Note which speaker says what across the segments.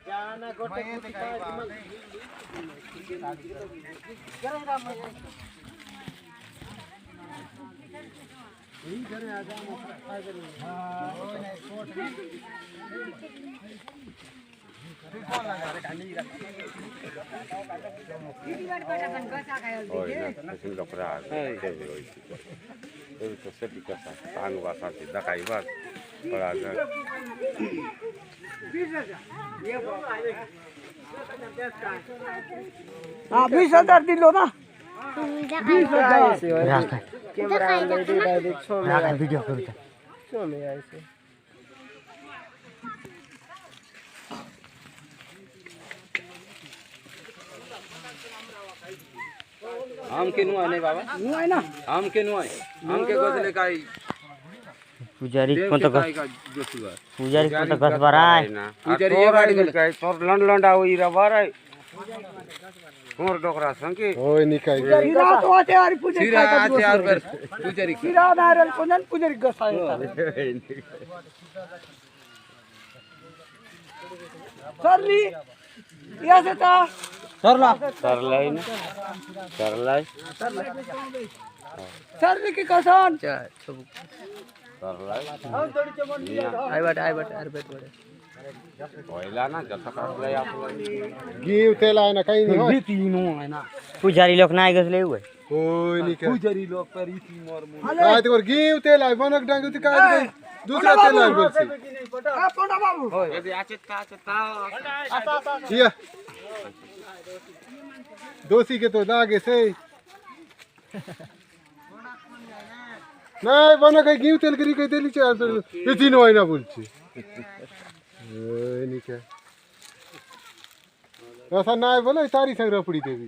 Speaker 1: जाना गोटे घरे आ जाओ
Speaker 2: हाँ 20,000 दिलो ना
Speaker 1: 20,000 कैमरा डायरेक्ट शो में
Speaker 2: वीडियो करू
Speaker 1: शो में ऐसे
Speaker 3: आम के नुआ नहीं बाबा
Speaker 2: नुआ ना
Speaker 3: आम के नुआ आम के गोदले काई
Speaker 2: पुजारी कोण तो
Speaker 3: काई का जोसुआ
Speaker 2: पुजारी कोण तो गस बराय
Speaker 3: पुजारी ये गाड़ी गले
Speaker 4: तोर लंडा होई रे बराय मोर डोकरा संकी
Speaker 1: ओय निकाय
Speaker 2: सिरा तो आते यार पुजारी
Speaker 3: सिरा आते और कर पुजारी
Speaker 2: सिरा नारल कोणन पुजारी गस आहे सरली यासे ता
Speaker 4: सरलाई ना
Speaker 2: सरली की कसन
Speaker 4: सरलाई
Speaker 1: आई बट बड़े
Speaker 4: पहिला ना जसा काटलंय आपलं
Speaker 1: गीव तेल आहे ना काही नाही होय
Speaker 2: तीनो आहे ना पुजारी लोक नाही गसले होय
Speaker 1: होय निकाय
Speaker 3: पुजारी लोग पर इथी मोर
Speaker 1: काय ते गीव तेल आहे बनक डांग ते काय ते दुसरा तेल आहे बोलते
Speaker 2: आ पोंडा बाबू
Speaker 3: यदि आचेत ता
Speaker 1: ये दोषी के तो दागे से नाही बनक काही गीव तेल करी काही तेली चार ते तीन होय ना बोलची निकाय ऐसा नाही बोला सारी संग्रह पड़ी देवी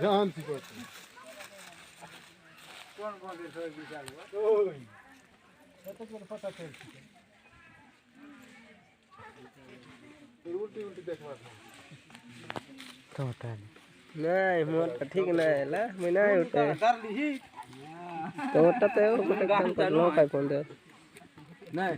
Speaker 1: जान सी बात कौन दे विचार ओय तो पता चल उल्टी देखवा
Speaker 2: तो होता है
Speaker 1: नहीं मोर ठीक नहीं ला मैं नहीं उठे तो उठते हो कुछ काम कर लो काय कोण दे
Speaker 3: नहीं